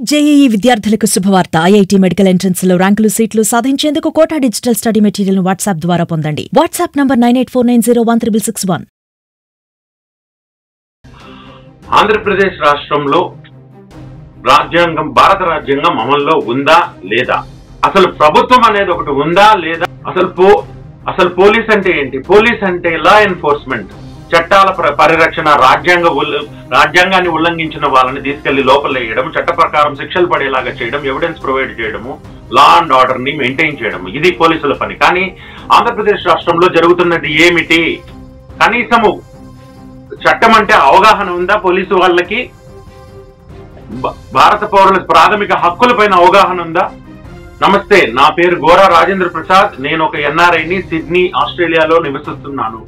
JEE విద్యార్థులకు శుభవార్త. IIT medical entrance లో ర్యాంకులు సీట్లు సాధించేందుకు కోటా డిజిటల్ స్టడీ మెటీరియల్ ను వాట్సాప్ ద్వారా పొందండి. WhatsApp number 9849016661. ఆంధ్రప్రదేశ్ రాష్ట్రంలో భారత రాజ్యాంగం అమల్లో ఉందా లేదా, అసలు ప్రభుత్వం అనేది ఒకటి ఉందా లేదా, అసలు పోలీస్ అంటే ఏంటి? పోలీస్ అంటే లా ఎన్ఫోర్స్మెంట్, చట్టాల పరిరక్షణ, రాజ్యాంగాన్ని ఉల్లంఘించిన వాళ్ళని తీసుకెళ్లి లోపల వేయడం, చట్ట ప్రకారం శిక్షలు పడేలాగా చేయడం, ఎవిడెన్స్ ప్రొవైడ్ చేయడము, లా అండ్ ఆర్డర్ ని మెయింటైన్ చేయడం, ఇది పోలీసుల పని. కానీ ఆంధ్రప్రదేశ్ రాష్ట్రంలో జరుగుతున్నది ఏమిటి? కనీసము చట్టం అంటే అవగాహన ఉందా పోలీసు వాళ్ళకి? భారత పౌరుల ప్రాథమిక హక్కులపైన అవగాహన ఉందా? నమస్తే, నా పేరు గోరా రాజేంద్ర ప్రసాద్. నేను ఒక ఎన్ఆర్ఐని, సిడ్నీ, ఆస్ట్రేలియాలో నివసిస్తున్నాను.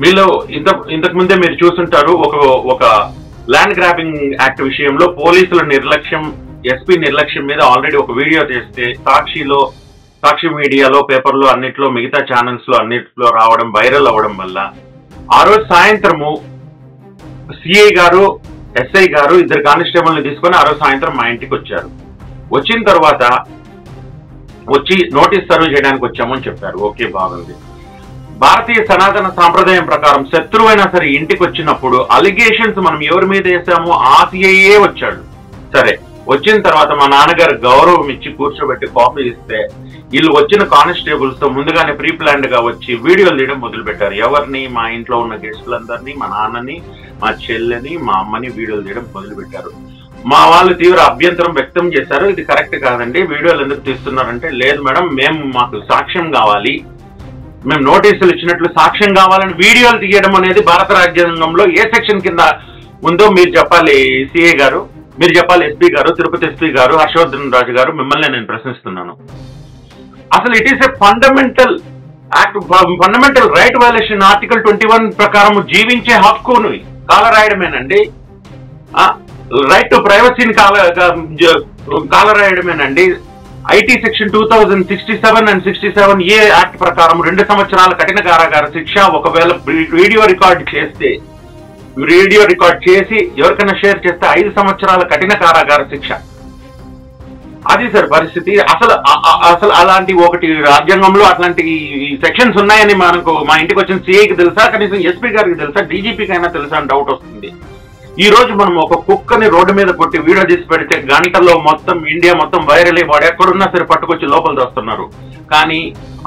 మీలో ఇంతకు ముందే మీరు చూస్తుంటారు, ఒక ల్యాండ్ గ్రాబింగ్ యాక్ట్ విషయంలో పోలీసుల నిర్లక్ష్యం, ఎస్పీ నిర్లక్ష్యం మీద ఆల్రెడీ ఒక వీడియో చేస్తే సాక్షి మీడియాలో, పేపర్లో, అన్నిట్లో, మిగతా ఛానల్స్ లో అన్నిట్లో రావడం, వైరల్ అవ్వడం వల్ల ఆ రోజు సాయంత్రము సిఐ గారు, ఎస్ఐ గారు ఇద్దరు కానిస్టేబుల్ ని తీసుకొని ఆ రోజు సాయంత్రం మా ఇంటికి వచ్చారు. వచ్చిన తర్వాత వచ్చి నోటీస్ సర్వ్ చేయడానికి వచ్చామని చెప్పారు. ఓకే, బాగుంది. భారతీయ సనాతన సాంప్రదాయం ప్రకారం శత్రువైనా సరే ఇంటికి వచ్చినప్పుడు అలిగేషన్స్ మనం ఎవరి మీద వేసామో ఆ సిఐఏ వచ్చాడు. సరే, వచ్చిన తర్వాత మా నాన్నగారు గౌరవం ఇచ్చి కూర్చోబెట్టి కాఫీ ఇస్తే వీళ్ళు వచ్చిన కానిస్టేబుల్స్ తో ముందుగానే ప్రీ ప్లాన్డ్ గా వచ్చి వీడియోలు తీయడం మొదలు పెట్టారు. ఎవరిని? మా ఇంట్లో ఉన్న గెస్టులందరినీ, మా నాన్నని, మా చెల్లెని, మా అమ్మని వీడియోలు తీయడం మొదలు పెట్టారు. మా వాళ్ళు తీవ్ర అభ్యంతరం వ్యక్తం చేశారు. ఇది కరెక్ట్ కాదండి, వీడియోలు ఎందుకు తీస్తున్నారంటే, లేదు మేడం, మాకు సాక్ష్యం కావాలి, మేము నోటీసులు ఇచ్చినట్లు సాక్ష్యం కావాలని వీడియోలు తీయడం అనేది భారత రాజ్యాంగంలో ఏ సెక్షన్ కింద ఉందో మీరు చెప్పాలి సిఐ గారు, మీరు చెప్పాలి ఎస్పీ గారు, తిరుపతి ఎస్పీ గారు, హర్షవర్ధన్ రాజు గారు, మిమ్మల్ని నేను ప్రశ్నిస్తున్నాను. అసలు it is a fundamental act, fundamental right violation. Article 21 ప్రకారం జీవించే హక్కుని కాలరాయడమేనండి. రైట్ టు ప్రైవసీని కాలరాయడమేనండి. IT section 2067 and 67A act ప్రకారం 2 సంవత్సరాల కఠిన కారాగార శిక్ష. ఒకవేళ వీడియో రికార్డ్ చేసి ఎవరికైనా షేర్ చేస్తే 5 సంవత్సరాల కఠిన కారాగార శిక్ష. అది సార్ పరిస్థితి. అసలు అలాంటి ఒకటి రాజ్యాంగంలో అట్లాంటి సెక్షన్స్ ఉన్నాయని మనకు మా ఇంటికి వచ్చిన సిఐకి తెలుసా? కనీసం ఎస్పీ గారికి తెలుసా? డీజీపీకి అయినా తెలుసా అని డౌట్ వస్తుంది. ఈ రోజు మనం ఒక కుక్కని రోడ్డు మీద కొట్టి వీడియో తీసి పెడితే గంటల్లో మొత్తం ఇండియా మొత్తం వైరల్ అయ్యి వాడు ఎక్కడున్నా సరే పట్టుకొచ్చి లోపల తెస్తున్నారు. కానీ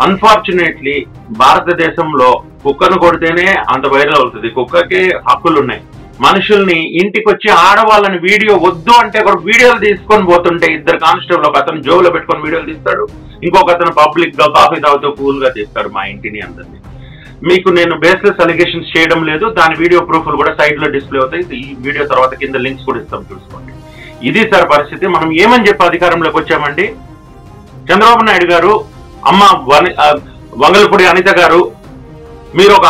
అన్ఫార్చునేట్లీ భారతదేశంలో కుక్కను కొడితేనే అంత వైరల్ అవుతుంది. కుక్కకి హక్కులు ఉన్నాయి. మనుషుల్ని ఇంటికి వచ్చి ఆడవాళ్ళని వీడియో వద్దు అంటే కూడా వీడియోలు తీసుకొని పోతుంటే ఇద్దరు కానిస్టేబుల్, ఒక అతను జోబులో పెట్టుకొని వీడియోలు తీస్తాడు, ఇంకొక అతను పబ్లిక్ గా కాఫీ తాగుతూ కూల్ గా తీస్తాడు మా ఇంటిని అందరినీ. మీకు నేను బేస్లెస్ అలిగేషన్స్ చేయడం లేదు, దాని వీడియో ప్రూఫ్లు కూడా సైడ్ లో డిస్ప్లే అవుతాయి. ఈ వీడియో తర్వాత కింద లింక్స్ కూడా ఇస్తాం, చూసుకోండి. ఇది సార్ పరిస్థితి. మనం ఏమని చెప్పి అధికారంలోకి వచ్చామండి? చంద్రబాబు నాయుడు గారు, అమ్మ వంగలపూడి అనిత గారు, మీరు ఒక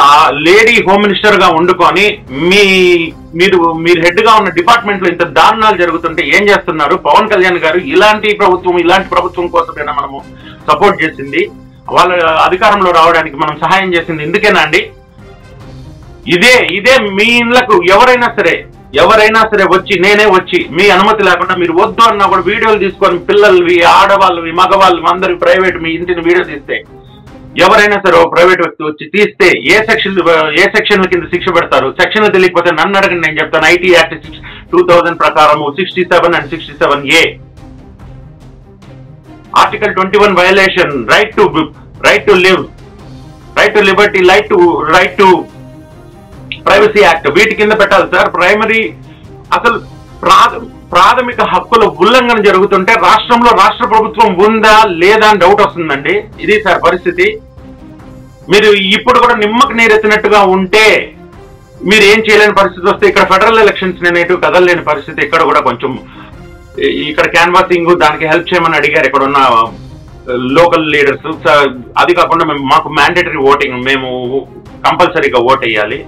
లేడీ హోమ్ మినిస్టర్ గా వండుకొని మీరు హెడ్ గా ఉన్న డిపార్ట్మెంట్ లో ఇంత దారుణాలు జరుగుతుంటే ఏం చేస్తున్నారు? పవన్ కళ్యాణ్ గారు ఇలాంటి ప్రభుత్వం కోసమైనా మనము సపోర్ట్ చేసింది, వాళ్ళ అధికారంలో రావడానికి మనం సహాయం చేసింది ఇందుకేనా అండి? ఇదే మీ ఇళ్లకు ఎవరైనా సరే వచ్చి, నేనే వచ్చి మీ అనుమతి లేకుండా మీరు వద్దు అన్నా కూడా వీడియోలు తీసుకొని పిల్లలవి, ఆడవాళ్ళవి, మగవాళ్ళవి అందరి ప్రైవేట్ మీ ఇంటిని వీడియో తీస్తే, ఎవరైనా సరే ఓ ప్రైవేట్ వ్యక్తి వచ్చి తీస్తే ఏ సెక్షన్ల కింద శిక్ష పెడతారు? సెక్షన్లు తెలియకపోతే నన్ను అడగండి, నేను చెప్తాను. ఐటీ యాక్ట్ 2000 ప్రకారము 67 and 67A, article 21 violation, right to live, right to Liberty, right to privacy act, వీటి కింద పెట్టాలి సార్. అసలు ప్రాథమిక హక్కుల ఉల్లంఘన జరుగుతుంటే రాష్ట్రంలో రాష్ట్ర ప్రభుత్వం ఉందా లేదా అని డౌట్ వస్తుందండి. ఇది సార్ పరిస్థితి. మీరు ఇప్పుడు కూడా నిమ్మకు నీరెత్తినట్టుగా ఉంటే మీరు ఏం చేయలేని పరిస్థితి వస్తే, ఇక్కడ ఫెడరల్ ఎలక్షన్స్ నేనేటు కదలలేని పరిస్థితి. ఇక్కడ కూడా కొంచెం ఇక్కడ క్యాన్వాసింగ్ దానికి హెల్ప్ చేయమని అడిగారు ఇక్కడ ఉన్న లోకల్ లీడర్స్. అది కాకుండా మాకు మ్యాండేటరీ ఓటింగ్, మేము కంపల్సరీగా ఓట్ వేయాలి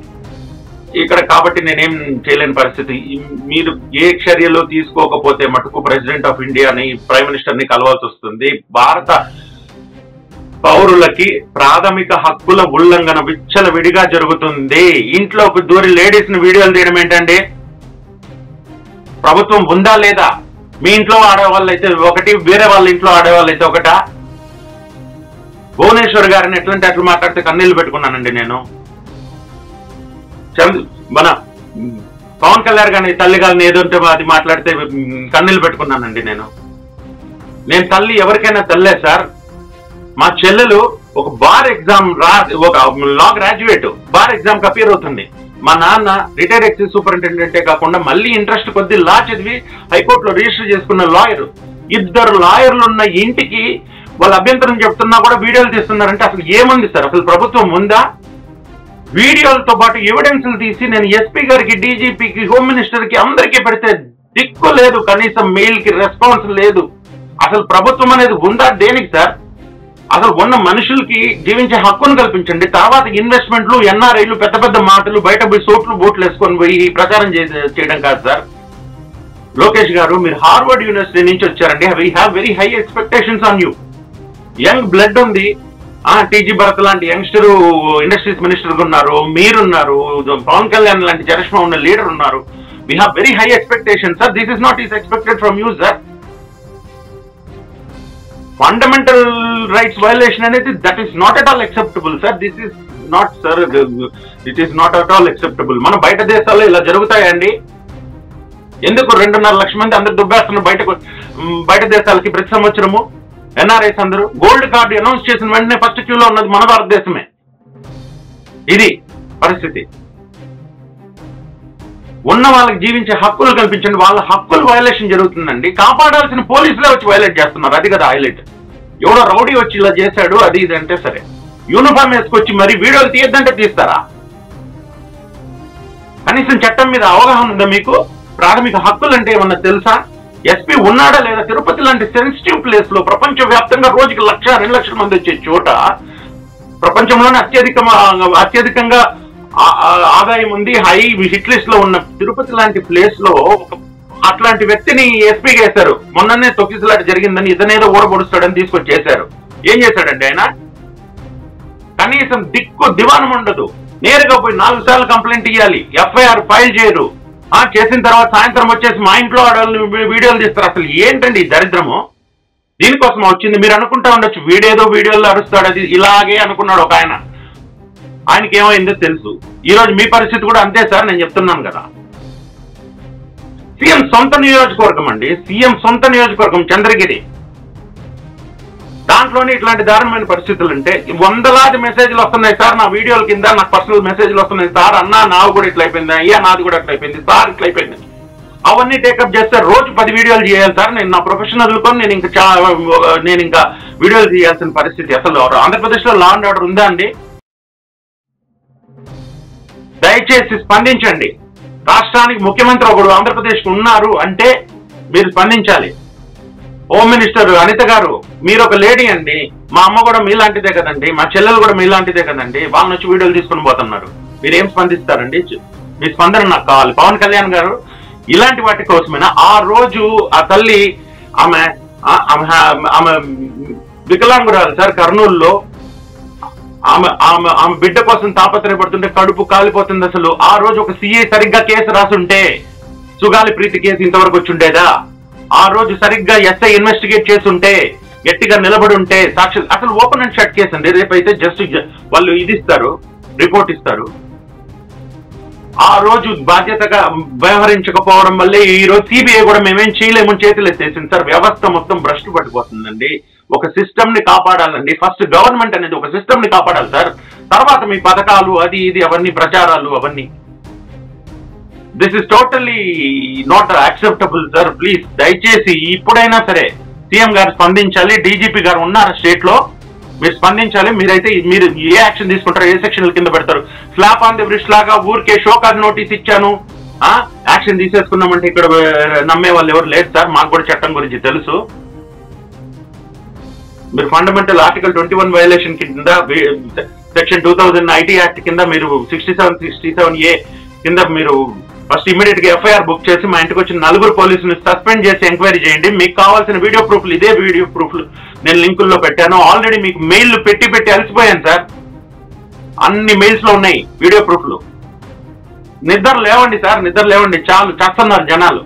ఇక్కడ. కాబట్టి నేనేం చేయలేని పరిస్థితి. మీరు ఏ చర్యలు తీసుకోకపోతే మటుకు ప్రెసిడెంట్ ఆఫ్ ఇండియాని, ప్రైమ్ మినిస్టర్ ని కలవాల్సి వస్తుంది. భారత పౌరులకి ప్రాథమిక హక్కుల ఉల్లంఘన విచ్చలవిడిగా జరుగుతుంది. ఇంట్లోకి దూరి లేడీస్ ని వీడియోలు తీయడం ఏంటండి? ప్రభుత్వం ఉందా లేదా? మీ ఇంట్లో ఆడేవాళ్ళు అయితే ఒకటి, వేరే వాళ్ళ ఇంట్లో ఆడేవాళ్ళు అయితే ఒకటా? భువనేశ్వర్ గారిని ఎట్లంటే అట్లా మాట్లాడితే కన్నీళ్లు పెట్టుకున్నానండి నేను. మన పవన్ కళ్యాణ్ గారిని తల్లి గారిని ఏదంటే అది మాట్లాడితే కన్నీళ్లు పెట్టుకున్నానండి నేను. తల్లి ఎవరికైనా తల్లే సార్. మా చెల్లెలు ఒక బార్ ఎగ్జామ్ ఒక లా గ్రాడ్యుయేట్ బార్ ఎగ్జామ్ కి అపియర్ అవుతుంది. మా నాన్న రిటైర్డ్ ఎక్సైజ్ సూపరింటెండెంటే కాకుండా మళ్ళీ ఇంట్రెస్ట్ కొద్ది లా చదివి హైకోర్టులో రిజిస్టర్ చేసుకున్న లాయర్. 2 లాయర్లు ఉన్న ఇంటికి వాళ్ళ అభ్యంతరం చెప్తున్నా కూడా వీడియోలు తీస్తున్నారంటే అసలు ఏముంది సార్? అసలు ప్రభుత్వం ఉందా? వీడియోలతో పాటు ఎవిడెన్స్లు తీసి నేను ఎస్పీ గారికి, డీజీపీకి, హోమ్ మినిస్టర్ కి అందరికీ పెడితే దిక్కు లేదు, కనీసం మెయిల్ కి రెస్పాన్స్ లేదు. అసలు ప్రభుత్వం అనేది ఉందా? దేనికి సార్? అసలు ఉన్న మనుషులకి జీవించే హక్కును కల్పించండి. తర్వాత ఇన్వెస్ట్మెంట్లు, ఎన్ఆర్ఐలు, పెద్ద పెద్ద మాటలు, బయట పోయి సోట్లు బోట్లు వేసుకొని పోయి ప్రచారం చేయడం కాదు సార్. లోకేష్ గారు, మీరు హార్వర్డ్ యూనివర్సిటీ నుంచి వచ్చారండి. We have very high expectations on you. Young blood ఉంది. టీజీ భరత్ లాంటి యంగ్స్టర్ ఇండస్ట్రీస్ మినిస్టర్ ఉన్నారు, మీరున్నారు, పవన్ కళ్యాణ్ లాంటి చరిష్మా ఉన్న లీడర్ ఉన్నారు. We have very high expectation sir. This is not is expected from you sir. Fundamental rights violation అనేది that is not at all acceptable sir. This is not sir, it is not at all acceptable. మన బయట దేశాల్లో ఇలా జరుగుతాయండి. ఎందుకు 2.5 లక్షల మంది అందరు దుబ్బేస్తున్నారు బయట దేశాలకి ప్రతి సంవత్సరము? ఎన్ఆర్ఐస్ అందరూ గోల్డ్ కార్డు అనౌన్స్ చేసిన వెంటనే ఫస్ట్ క్యూలో ఉన్నది మన భారతదేశమే. ఇది పరిస్థితి. ఉన్న వాళ్ళకి జీవించే హక్కులు కల్పించండి. వాళ్ళ హక్కులు వైలేషన్ జరుగుతుందండి. కాపాడాల్సిన పోలీసులే వచ్చి వైలేట్ చేస్తున్నారు. అది కదా హైలైట్. ఎవడో రౌడీ వచ్చి ఇలా చేశాడు అది ఇది అంటే సరే, యూనిఫామ్ వేసుకొచ్చి మరి వీడియోలు తీయద్దంటే తీస్తారా? కనీసం చట్టం మీద అవగాహన ఉందా మీకు? ప్రాథమిక హక్కులు అంటే ఏమన్నా తెలుసా? ఎస్పీ ఉన్నాడా లేదా? తిరుపతి లాంటి సెన్సిటివ్ ప్లేస్ లో ప్రపంచ వ్యాప్తంగా రోజుకి 1-2 లక్షల మంది వచ్చే చోట, ప్రపంచంలోనే అత్యధికంగా ఆదాయం ఉంది, హై హిట్ లిస్ట్ లో ఉన్న తిరుపతి లాంటి ప్లేస్ లో అట్లాంటి వ్యక్తిని ఎస్పీగా వేశారు. మొన్ననే తొక్కిసలాట జరిగిందని ఇతనేదో ఓడబొడుస్తాడని తీసుకొచ్చి చేశారు. ఏం చేశాడండి ఆయన? కనీసం దివానం ఉండదు. నేరుగా పోయి 4 సార్లు కంప్లైంట్ ఇవ్వాలి, ఎఫ్ఐఆర్ ఫైల్ చేయరు. చేసిన తర్వాత సాయంత్రం వచ్చేసి మా ఇంట్లో వీడియోలు తీస్తారు. అసలు ఏంటండి ఈ దరిద్రము? దీనికోసం వచ్చింది. మీరు అనుకుంటా ఉండొచ్చు వీడియోలో అరుస్తాడు అది ఇలాగే అనుకున్నాడు ఒక ఆయన. ఆయనకి ఏమైందో తెలుసు. ఈ రోజు మీ పరిస్థితి కూడా అంతే సార్. నేను చెప్తున్నాను కదా. సీఎం సొంత నియోజకవర్గం అండి, సీఎం సొంత నియోజకవర్గం చంద్రగిరి. దాంట్లోనే ఇట్లాంటి దారుణమైన పరిస్థితులు అంటే వందలాది మెసేజ్లు వస్తున్నాయి సార్. నా వీడియోల కింద నాకు పర్సనల్ మెసేజ్లు వస్తున్నాయి. సార్ అన్నా నావి కూడా ఇట్లా అయిపోయింది, అయ్యా నాది కూడా ఇట్లా అయిపోయింది, సార్ ఇట్లా అయిపోయింది. అవన్నీ టేకప్ చేస్తే రోజు 10 వీడియోలు చేయాలి సార్. నేను నా ప్రొఫెషనల్ కొని నేను ఇంకా వీడియోలు చేయాల్సిన పరిస్థితి. అసలు ఆంధ్రప్రదేశ్ లో లా అండ్ ఆర్డర్ ఉందా అండి? దయచేసి స్పందించండి. రాష్ట్రానికి ముఖ్యమంత్రి ఒకడు ఆంధ్రప్రదేశ్ కు ఉన్నారు అంటే మీరు స్పందించాలి. హోమ్ మినిస్టర్ అనిత గారు, మీరు ఒక లేడీ అండి. మా అమ్మ కూడా మీలాంటిదే కదండి, మా చెల్లెలు కూడా మీలాంటిదే కదండి. వాళ్ళ నుంచి వీడియోలు తీసుకుని పోతున్నారు. మీరేం స్పందిస్తారండి? మీ స్పందన నాకు కావాలి. పవన్ కళ్యాణ్ గారు, ఇలాంటి వాటి కోసమైనా ఆ రోజు ఆ తల్లి ఆమె వికలాంగురాలు సార్ కర్నూలులో, ఆమె బిడ్డ కోసం తాపత్రయపడుతుంటే కడుపు కాలిపోతుంది. అసలు ఆ రోజు ఒక సిఐ సరిగ్గా కేసు రాసుంటే సుగాలి ప్రీతి కేసు ఇంతవరకు వచ్చి ఉండేదా? ఆ రోజు సరిగ్గా ఎస్ఐ ఇన్వెస్టిగేట్ చేస్తుంటే, గట్టిగా నిలబడి ఉంటే సాక్షులు, అసలు ఓపెన్ అండ్ షట్ కేసు అండి. రేపైతే జస్ట్ వాళ్ళు ఇది ఇస్తారు, రిపోర్ట్ ఇస్తారు. ఆ రోజు బాధ్యతగా వ్యవహరించకపోవడం వల్లే ఈ రోజు సిబిఐ కూడా మేమేం చేయలేమని చేతులు ఎత్తేసింది సార్. వ్యవస్థ మొత్తం భ్రష్టు పట్టుకోతుందండి. ఒక సిస్టమ్ ని కాపాడాలండి. ఫస్ట్ గవర్నమెంట్ అనేది ఒక సిస్టమ్ ని కాపాడాలి సార్. తర్వాత మీ పథకాలు అది ఇది అవన్నీ ప్రచారాలు అవన్నీ. This is totally not acceptable sir. Please దయచేసి ఇప్పుడైనా సరే సీఎం గారు స్పందించాలి. డీజీపీ గారు ఉన్నారు స్టేట్ లో, మీరు స్పందించాలి. మీరు ఏ యాక్షన్ తీసుకుంటారు, ఏ సెక్షన్ల కింద పెడతారు? స్లాప్ ఆన్ ది బ్రిస్ట్ లాగా ఊరికే షోకాజ్ నోటీస్ ఇచ్చాను యాక్షన్ తీసేసుకున్నామంటే ఇక్కడ నమ్మే వాళ్ళు ఎవరు లేదు సార్. మాకు కూడా చట్టం గురించి తెలుసు. మీరు ఫండమెంటల్ ఆర్టికల్ 21 వైలేషన్ కింద, సెక్షన్ 2000 ఐటీ యాక్ట్ కింద మీరు 67A కింద మీరు ఫస్ట్ ఇమీడియట్ గా ఎఫ్ఐఆర్ బుక్ చేసి మా ఇంటికి వచ్చిన 4 పోలీసులు సస్పెండ్ చేసి ఎంక్వైరీ చేయండి. మీకు కావాల్సిన వీడియో ప్రూఫ్లు, ఇదే వీడియో ప్రూఫ్లు నేను లింకుల్లో పెట్టాను. ఆల్రెడీ మీకు మెయిల్ పెట్టి అలసిపోయాను సార్. అన్ని మెయిల్స్ లో ఉన్నాయి వీడియో ప్రూఫ్లు. నిద్ర లేవండి సార్, నిద్ర లేవండి. చాలు చేస్తున్నారు జనాలు.